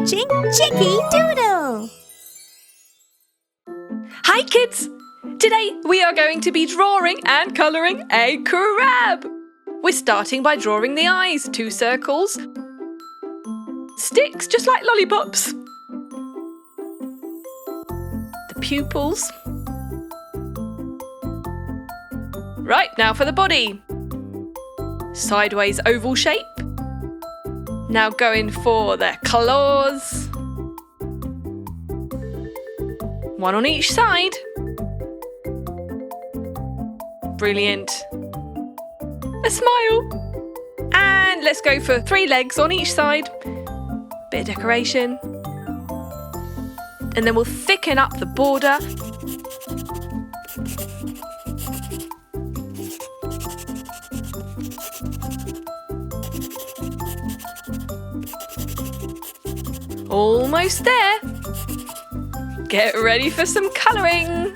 watching Chiki Doodle! Hi kids! Today we are going to be drawing and colouring a crab. We're starting by drawing the eyes, 2 circles, sticks just like lollipops, the pupils. Right, now for the body. Sideways oval shape. Now going for the claws. 1 on each side. Brilliant. A smile. And let's go for 3 legs on each side. Bit of decoration. And then we'll thicken up the border. Almost there. Get ready for some colouring.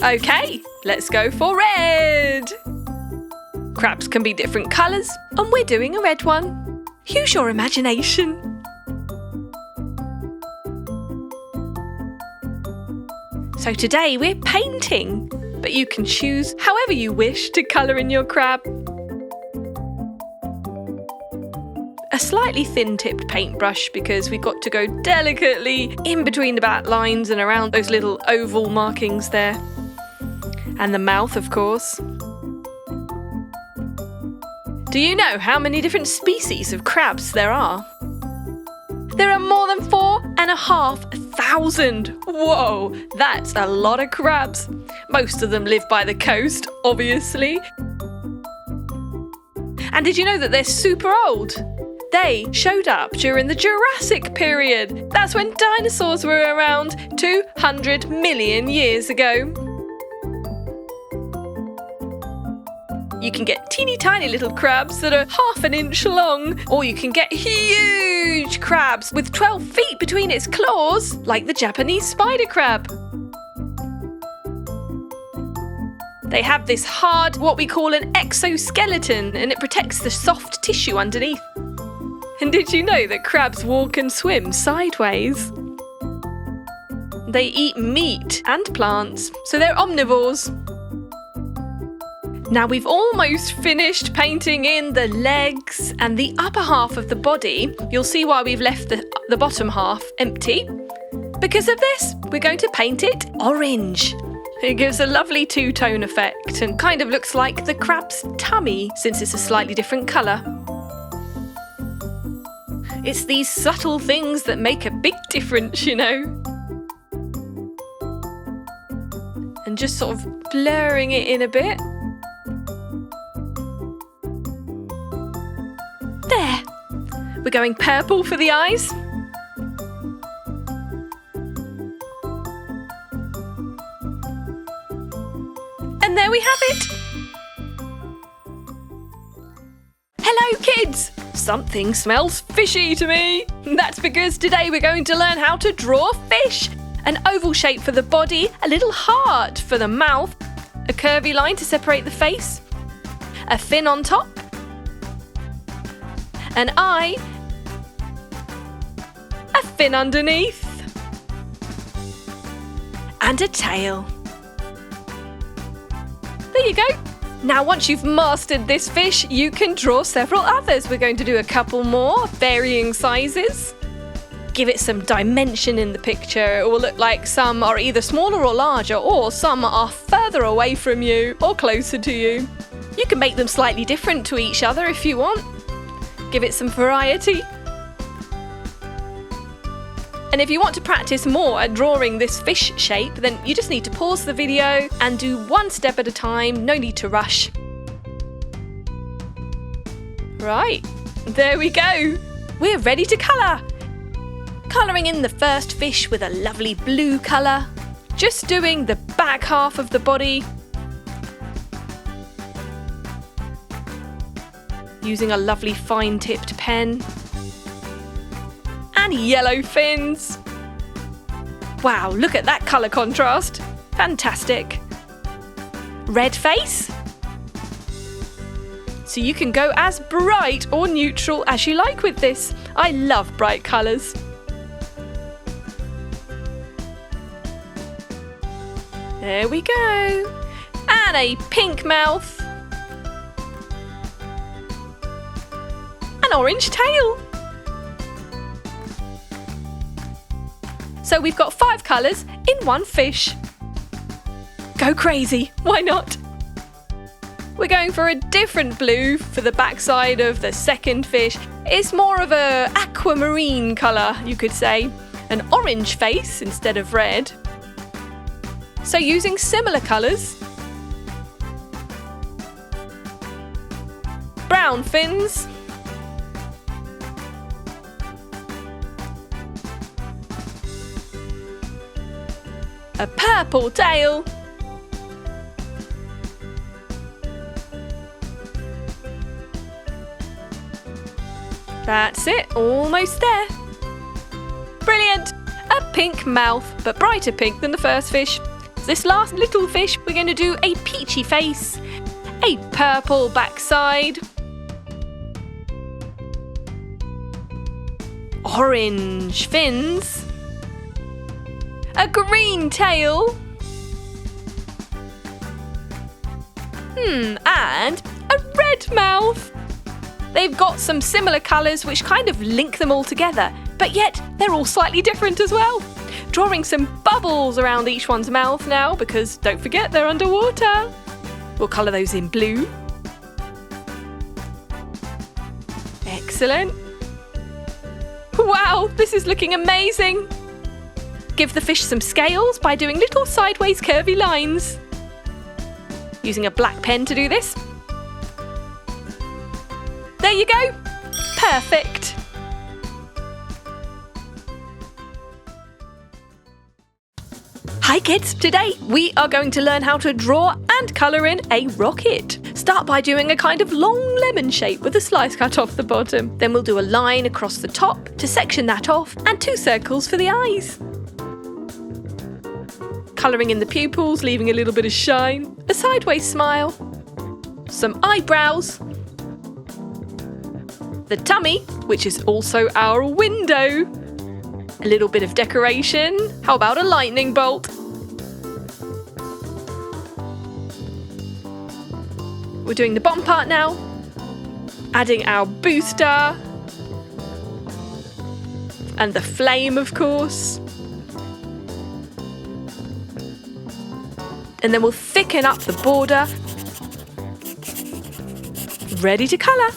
Okay, let's go for red. Crabs can be different colours, and we're doing a red one. Use your imagination. So today we're painting, but you can choose however you wish to colour in your crab. A slightly thin-tipped paintbrush because we've got to go delicately in between the back lines and around those little oval markings there. And the mouth, of course. Do you know how many different species of crabs there are? There are more than 4,500. Whoa, that's a lot of crabs. Most of them live by the coast, obviously. And did you know that they're super old? They showed up during the Jurassic period. That's when dinosaurs were around 200 million years ago. You can get teeny tiny little crabs that are ½ an inch long, or you can get huge crabs with 12 feet between its claws, like the Japanese spider crab. They have this hard, what we call an exoskeleton, and it protects the soft tissue underneath. And did you know that crabs walk and swim sideways? They eat meat and plants, so they're omnivores. Now we've almost finished painting in the legs and the upper half of the body. You'll see why we've left the bottom half empty. Because of this, we're going to paint it orange. It gives a lovely two-tone effect and kind of looks like the crab's tummy since it's a slightly different colour. It's these subtle things that make a big difference, you know. And just sort of blurring it in a bit. There. We're going purple for the eyes. And there we have it. Hello, kids. Something smells fishy to me. That's because today we're going to learn how to draw fish. An oval shape for the body, a little heart for the mouth, a curvy line to separate the face, a fin on top, an eye, a fin underneath, and a tail. There you go. Now once you've mastered this fish, you can draw several others. We're going to do a couple more, varying sizes. Give it some dimension in the picture. It will look like some are either smaller or larger, or some are further away from you or closer to you. You can make them slightly different to each other if you want. Give it some variety. And if you want to practice more at drawing this fish shape, then you just need to pause the video and do 1 step at a time, no need to rush. Right, there we go. We're ready to colour. Colouring in the first fish with a lovely blue colour. Just doing the back half of the body. Using a lovely fine-tipped pen. And yellow fins. Wow, look at that colour contrast. Fantastic. Red face. So you can go as bright or neutral as you like with this. I love bright colours. There we go. And a pink mouth. An orange tail. So we've got 5 colours in one fish. Go crazy, why not? We're going for a different blue for the backside of the second fish. It's more of a aquamarine colour, you could say. An orange face instead of red. So using similar colours. Brown fins. A purple tail. That's it, almost there. Brilliant! A pink mouth, but brighter pink than the first fish. This last little fish, we're going to do a peachy face, a purple backside, orange fins, a green tail, and a red mouth. They've got some similar colours which kind of link them all together, but yet they're all slightly different as well. Drawing some bubbles around each one's mouth now, because don't forget they're underwater. We'll colour those in blue. Excellent. Wow, this is looking amazing. Give the fish some scales by doing little sideways curvy lines. Using a black pen to do this. There you go. Perfect. Hi kids, today we are going to learn how to draw and colour in a rocket. Start by doing a kind of long lemon shape with a slice cut off the bottom. Then we'll do a line across the top to section that off and 2 circles for the eyes. Colouring in the pupils, leaving a little bit of shine, a sideways smile, some eyebrows, the tummy, which is also our window, a little bit of decoration. How about a lightning bolt? We're doing the bottom part now, adding our booster and the flame, of course. And then we'll thicken up the border. Ready to colour.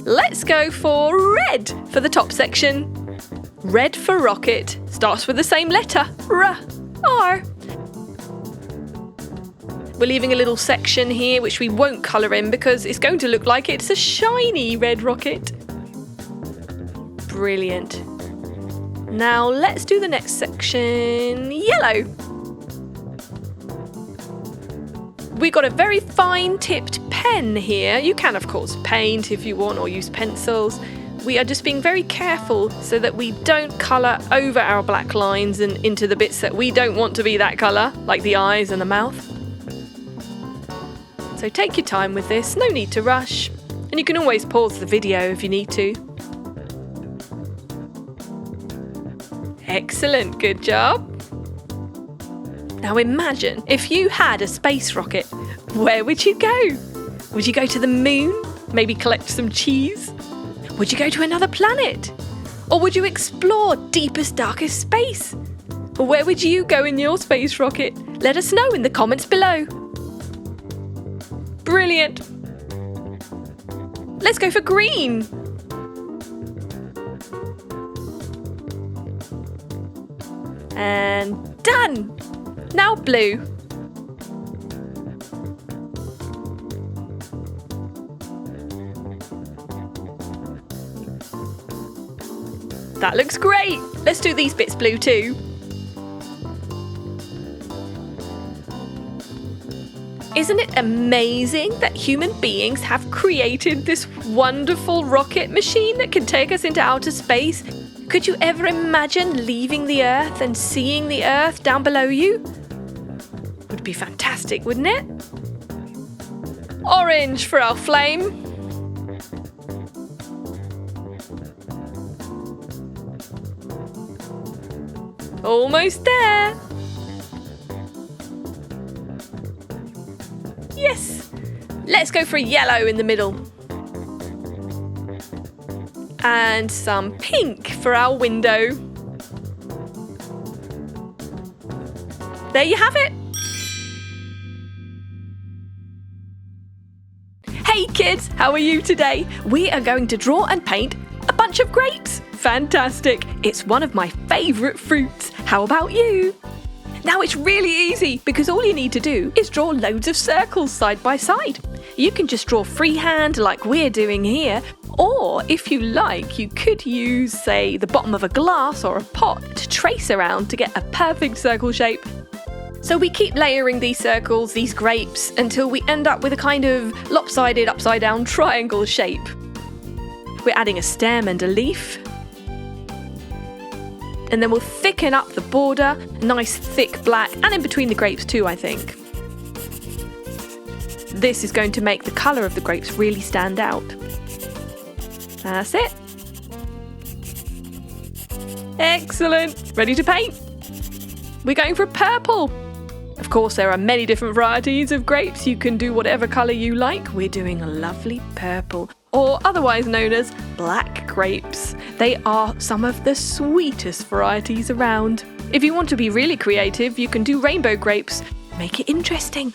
Let's go for red for the top section. Red for rocket. Starts with the same letter, R, R. We're leaving a little section here which we won't colour in because it's going to look like it's a shiny red rocket. Brilliant. Now let's do the next section, yellow. We've got a very fine tipped pen here. You can of course paint if you want or use pencils. We are just being very careful so that we don't colour over our black lines and into the bits that we don't want to be that colour, like the eyes and the mouth. So take your time with this, no need to rush. And you can always pause the video if you need to. Excellent, good job. Now imagine if you had a space rocket, where would you go? Would you go to the moon? Maybe collect some cheese? Would you go to another planet? Or would you explore deepest, darkest space? Where would you go in your space rocket? Let us know in the comments below. Brilliant. Let's go for green. And done. Now blue. That looks great. Let's do these bits blue too. Isn't it amazing that human beings have created this wonderful rocket machine that can take us into outer space? Could you ever imagine leaving the Earth and seeing the Earth down below you? Would be fantastic, wouldn't it? Orange for our flame. Almost there. Yes. Let's go for a yellow in the middle. And some pink for our window. There you have it. Hey kids, how are you today? We are going to draw and paint a bunch of grapes. Fantastic. It's one of my favourite fruits. How about you? Now it's really easy because all you need to do is draw loads of circles side by side. You can just draw freehand like we're doing here, or if you like, you could use, say, the bottom of a glass or a pot to trace around to get a perfect circle shape. So we keep layering these circles, these grapes, until we end up with a kind of lopsided upside down triangle shape. We're adding a stem and a leaf. And then we'll thicken up the border, nice thick black, and in between the grapes too, I think. This is going to make the colour of the grapes really stand out. That's it. Excellent. Ready to paint? We're going for purple. Of course, there are many different varieties of grapes. You can do whatever colour you like. We're doing a lovely purple, or otherwise known as black grapes. They are some of the sweetest varieties around. If you want to be really creative, you can do rainbow grapes. Make it interesting.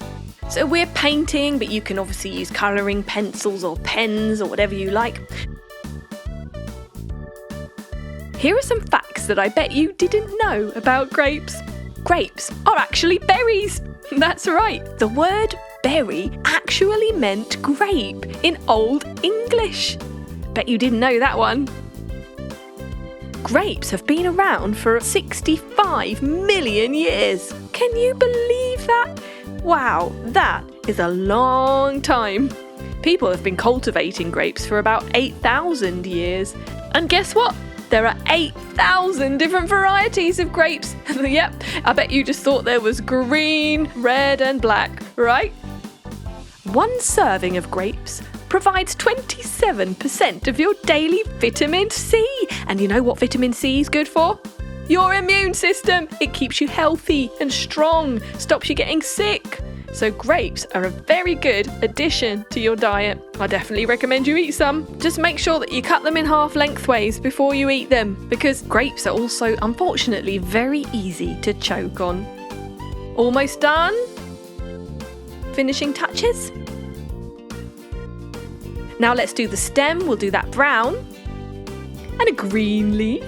So we're painting, but you can obviously use colouring pencils or pens or whatever you like. Here are some facts that I bet you didn't know about grapes. Grapes are actually berries. That's right. The word berry actually meant grape in Old English. Bet you didn't know that one. Grapes have been around for 65 million years. Can you believe that? Wow, that is a long time. People have been cultivating grapes for about 8,000 years. And guess what? There are 8,000 different varieties of grapes. Yep, I bet you just thought there was green, red and black, right? One serving of grapes provides 27% of your daily vitamin C. And you know what vitamin C is good for? Your immune system. It keeps you healthy and strong, stops you getting sick. So grapes are a very good addition to your diet. I definitely recommend you eat some. Just make sure that you cut them in half lengthways before you eat them, because grapes are also, unfortunately, very easy to choke on. Almost done. Finishing touches. Now let's do the stem. We'll do that brown. And a green leaf.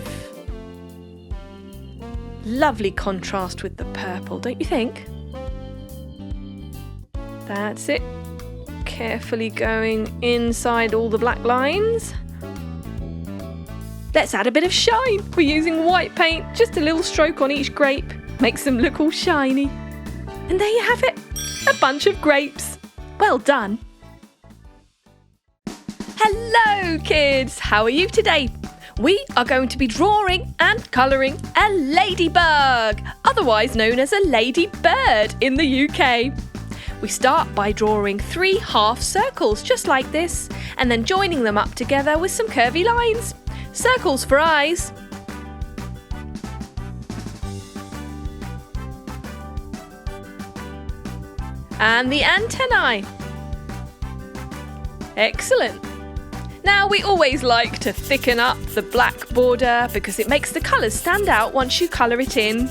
Lovely contrast with the purple, don't you think? That's it. Carefully going inside all the black lines. Let's add a bit of shine. We're using white paint, just a little stroke on each grape. Makes them look all shiny. And there you have it. A bunch of grapes. Well done. Hello kids, how are you today? We are going to be drawing and colouring a ladybug, otherwise known as a ladybird in the UK. We start by drawing 3 half circles just like this, and then joining them up together with some curvy lines. Circles for eyes. And the antennae. Excellent. Now we always like to thicken up the black border because it makes the colours stand out once you colour it in.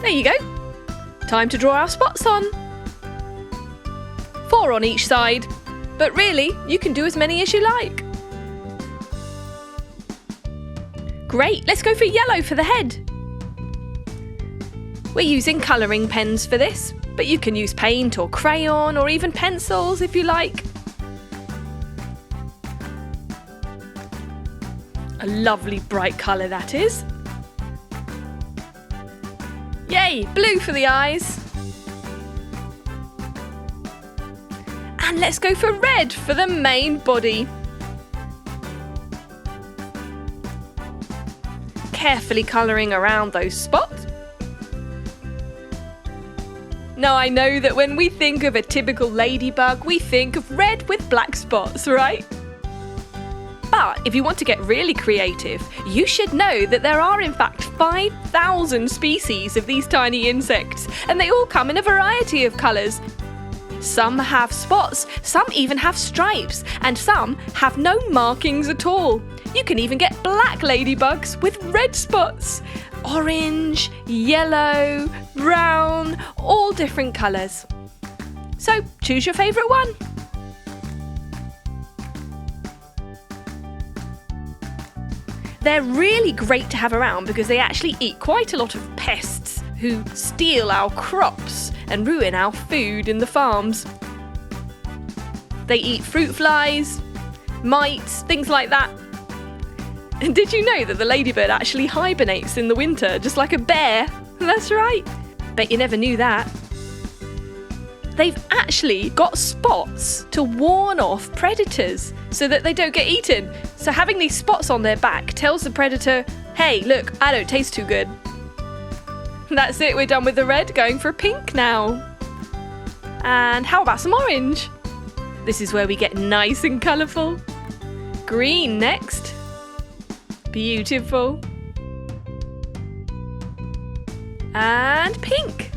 There you go. Time to draw our spots on. 4 on each side, but really you can do as many as you like. Great, let's go for yellow for the head. We're using colouring pens for this, but you can use paint or crayon or even pencils if you like. A lovely bright colour that is. Yay, blue for the eyes. And let's go for red for the main body. carefully colouring around those spots. Now I know that when we think of a typical ladybug, we think of red with black spots, right? But if you want to get really creative, you should know that there are in fact 5,000 species of these tiny insects, and they all come in a variety of colours. Some have spots, some even have stripes, and some have no markings at all. You can even get black ladybugs with red spots. Orange, yellow, brown, all different colours. So choose your favourite one. They're really great to have around because they actually eat quite a lot of pests who steal our crops and ruin our food in the farms. They eat fruit flies, mites, things like that. And did you know that the ladybird actually hibernates in the winter, just like a bear? That's right. Bet you never knew that. They've actually got spots to warn off predators so that they don't get eaten. So having these spots on their back tells the predator, hey, look, I don't taste too good. That's it, we're done with the red, going for pink now. And how about some orange? This is where we get nice and colourful. Green next. Beautiful. And pink.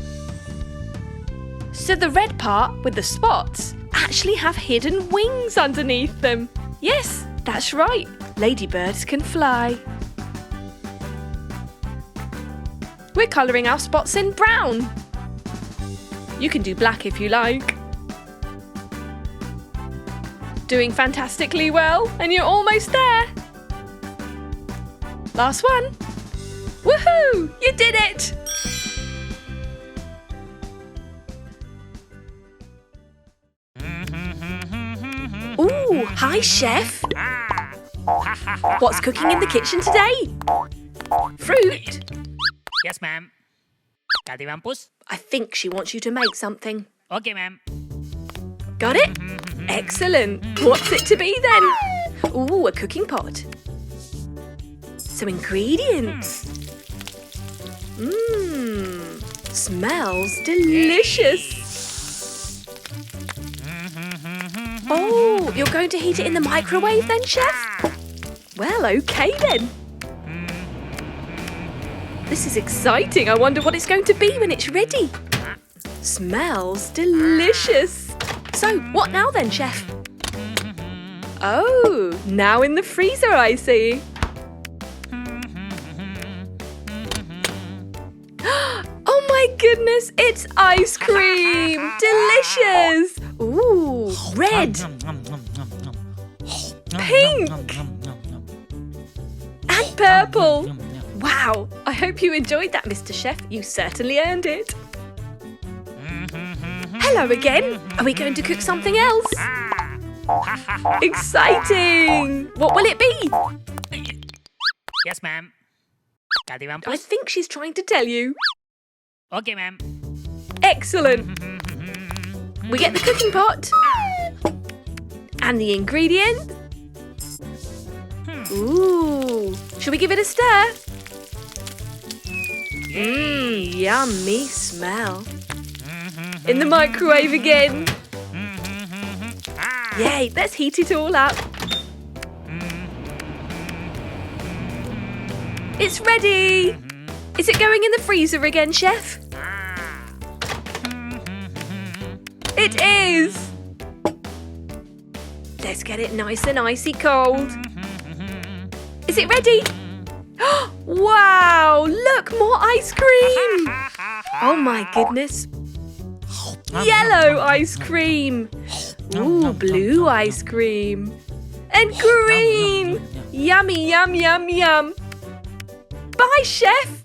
So the red part with the spots actually have hidden wings underneath them. Yes, that's right. Ladybirds can fly. We're colouring our spots in brown. You can do black if you like. Doing fantastically well, and you're almost there. Last one. Woohoo! You did it! Ooh, hi, Chef. What's cooking in the kitchen today? Fruit? Yes, ma'am. Kati Vampus? I think she wants you to make something. Okay, ma'am. Got it? Excellent. What's it to be then? Ooh, a cooking pot. Some ingredients. Smells delicious. Oh, you're going to heat it in the microwave then, Chef? Well, okay then. This is exciting. I wonder what it's going to be when it's ready. Smells delicious. So, what now then, Chef? Oh, now in the freezer, I see. Oh my goodness, it's ice cream! Delicious! Ooh, red, pink, and purple. Wow, I hope you enjoyed that, Mr. Chef. You certainly earned it. Hello again. Are we going to cook something else? Exciting! What will it be? Yes, ma'am. Kati I Vampus? think she's trying to tell you. Okay, ma'am. Excellent. We get the cooking pot. And the ingredient. Ooh. Shall we give it a stir? Yummy smell. In the microwave again. Yay, let's heat it all up. It's ready. Is it going in the freezer again, Chef? It is. Let's get it nice and icy cold. Is it ready? Wow, look, more ice cream. Oh my goodness. Yellow ice cream. Ooh, blue ice cream. And green. Yummy, yum, yum, yum. Bye, Chef.